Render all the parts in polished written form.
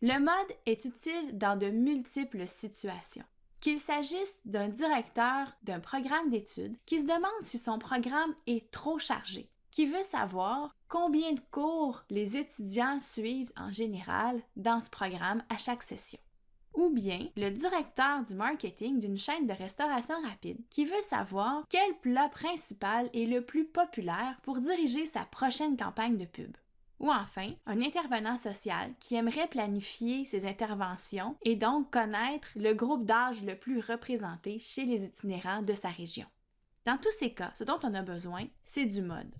Le mode est utile dans de multiples situations. Qu'il s'agisse d'un directeur d'un programme d'études qui se demande si son programme est trop chargé, qui veut savoir combien de cours les étudiants suivent en général dans ce programme à chaque session. Ou bien le directeur du marketing d'une chaîne de restauration rapide qui veut savoir quel plat principal est le plus populaire pour diriger sa prochaine campagne de pub. Ou enfin, un intervenant social qui aimerait planifier ses interventions et donc connaître le groupe d'âge le plus représenté chez les itinérants de sa région. Dans tous ces cas, ce dont on a besoin, c'est du mode.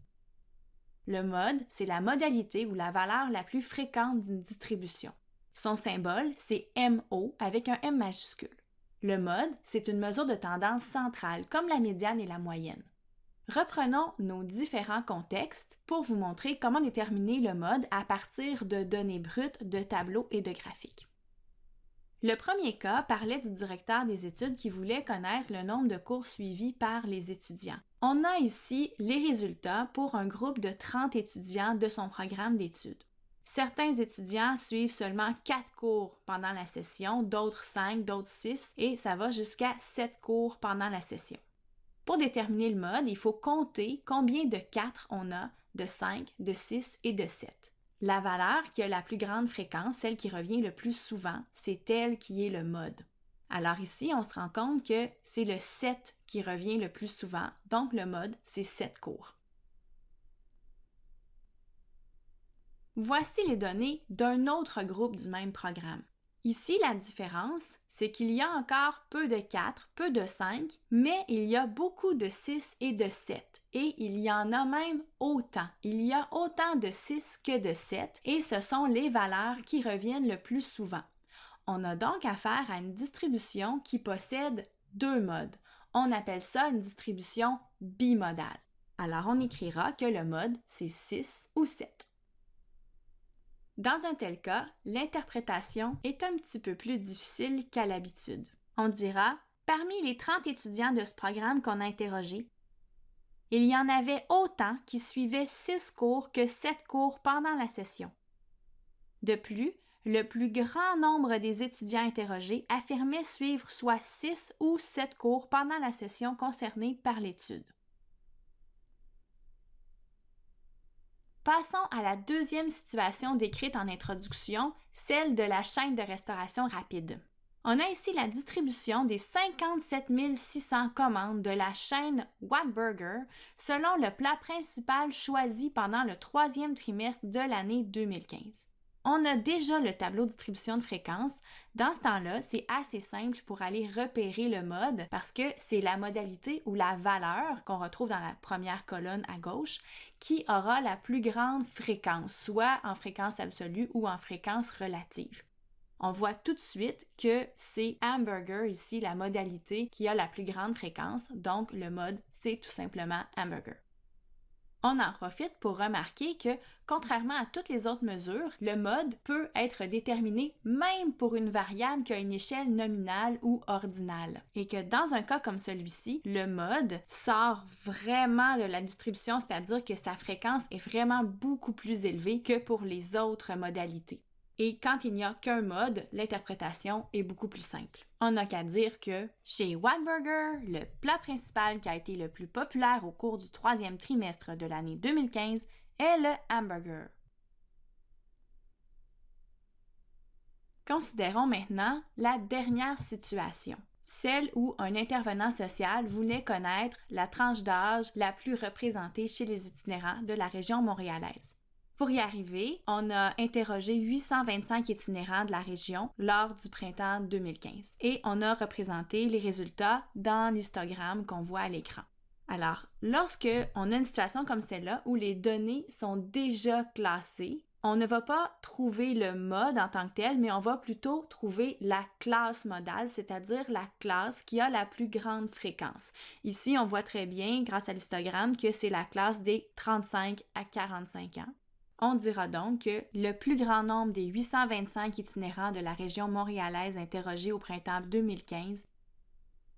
Le mode, c'est la modalité ou la valeur la plus fréquente d'une distribution. Son symbole, c'est MO avec un M majuscule. Le mode, c'est une mesure de tendance centrale, comme la médiane et la moyenne. Reprenons nos différents contextes pour vous montrer comment déterminer le mode à partir de données brutes, de tableaux et de graphiques. Le premier cas parlait du directeur des études qui voulait connaître le nombre de cours suivis par les étudiants. On a ici les résultats pour un groupe de 30 étudiants de son programme d'études. Certains étudiants suivent seulement 4 cours pendant la session, d'autres 5, d'autres 6 et ça va jusqu'à 7 cours pendant la session. Pour déterminer le mode, il faut compter combien de 4 on a, de 5, de 6 et de 7. La valeur qui a la plus grande fréquence, celle qui revient le plus souvent, c'est elle qui est le mode. Alors ici, on se rend compte que c'est le 7 qui revient le plus souvent, donc le mode, c'est 7 cours. Voici les données d'un autre groupe du même programme. Ici, la différence, c'est qu'il y a encore peu de 4, peu de 5, mais il y a beaucoup de 6 et de 7. Et il y en a même autant. Il y a autant de 6 que de 7 et ce sont les valeurs qui reviennent le plus souvent. On a donc affaire à une distribution qui possède 2 modes. On appelle ça une distribution bimodale. Alors on écrira que le mode, c'est 6 ou 7. Dans un tel cas, l'interprétation est un petit peu plus difficile qu'à l'habitude. On dira, parmi les 30 étudiants de ce programme qu'on a interrogés, il y en avait autant qui suivaient 6 cours que 7 cours pendant la session. De plus, le plus grand nombre des étudiants interrogés affirmaient suivre soit 6 ou 7 cours pendant la session concernée par l'étude. Passons à la deuxième situation décrite en introduction, celle de la chaîne de restauration rapide. On a ici la distribution des 57 600 commandes de la chaîne Whataburger selon le plat principal choisi pendant le 3e trimestre de l'année 2015. On a déjà le tableau de distribution de fréquence. Dans ce temps-là, c'est assez simple pour aller repérer le mode parce que c'est la modalité ou la valeur qu'on retrouve dans la première colonne à gauche qui aura la plus grande fréquence, soit en fréquence absolue ou en fréquence relative. On voit tout de suite que c'est hamburger ici, la modalité qui a la plus grande fréquence, donc le mode, c'est tout simplement hamburger. On en profite pour remarquer que, contrairement à toutes les autres mesures, le mode peut être déterminé même pour une variable qui a une échelle nominale ou ordinale. Et que dans un cas comme celui-ci, le mode sort vraiment de la distribution, c'est-à-dire que sa fréquence est vraiment beaucoup plus élevée que pour les autres modalités. Et quand il n'y a qu'un mode, l'interprétation est beaucoup plus simple. On n'a qu'à dire que chez Whataburger, le plat principal qui a été le plus populaire au cours du 3e trimestre de l'année 2015 est le hamburger. Considérons maintenant la dernière situation, celle où un intervenant social voulait connaître la tranche d'âge la plus représentée chez les itinérants de la région montréalaise. Pour y arriver, on a interrogé 825 itinérants de la région lors du printemps 2015 et on a représenté les résultats dans l'histogramme qu'on voit à l'écran. Alors, lorsque on a une situation comme celle-là où les données sont déjà classées, on ne va pas trouver le mode en tant que tel, mais on va plutôt trouver la classe modale, c'est-à-dire la classe qui a la plus grande fréquence. Ici, on voit très bien, grâce à l'histogramme, que c'est la classe des 35 à 45 ans. On dira donc que le plus grand nombre des 825 itinérants de la région montréalaise interrogés au printemps 2015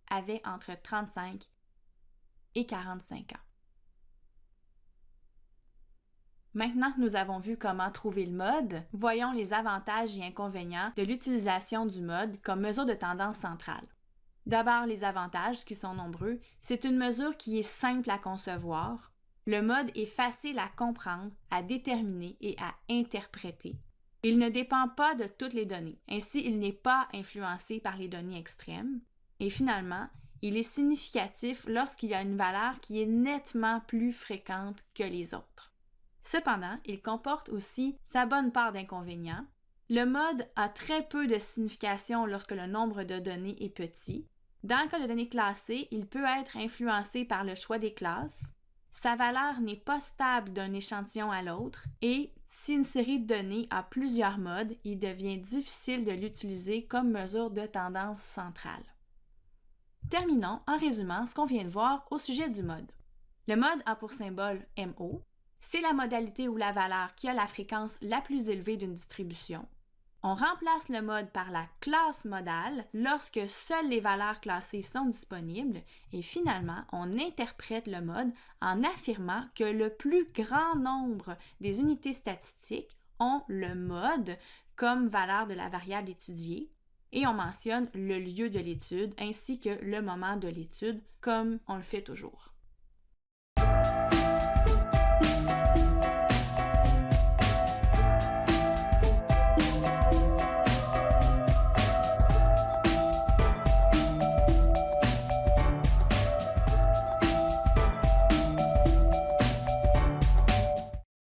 avaient entre 35 et 45 ans. Maintenant que nous avons vu comment trouver le mode, voyons les avantages et inconvénients de l'utilisation du mode comme mesure de tendance centrale. D'abord, les avantages, qui sont nombreux, c'est une mesure qui est simple à concevoir. Le mode est facile à comprendre, à déterminer et à interpréter. Il ne dépend pas de toutes les données, ainsi il n'est pas influencé par les données extrêmes. Et finalement, il est significatif lorsqu'il y a une valeur qui est nettement plus fréquente que les autres. Cependant, il comporte aussi sa bonne part d'inconvénients. Le mode a très peu de signification lorsque le nombre de données est petit. Dans le cas de données classées, il peut être influencé par le choix des classes. Sa valeur n'est pas stable d'un échantillon à l'autre et si une série de données a plusieurs modes, il devient difficile de l'utiliser comme mesure de tendance centrale. Terminons en résumant ce qu'on vient de voir au sujet du mode. Le mode a pour symbole MO. C'est la modalité ou la valeur qui a la fréquence la plus élevée d'une distribution. On remplace le mode par la classe modale lorsque seules les valeurs classées sont disponibles et finalement, on interprète le mode en affirmant que le plus grand nombre des unités statistiques ont le mode comme valeur de la variable étudiée et on mentionne le lieu de l'étude ainsi que le moment de l'étude comme on le fait toujours.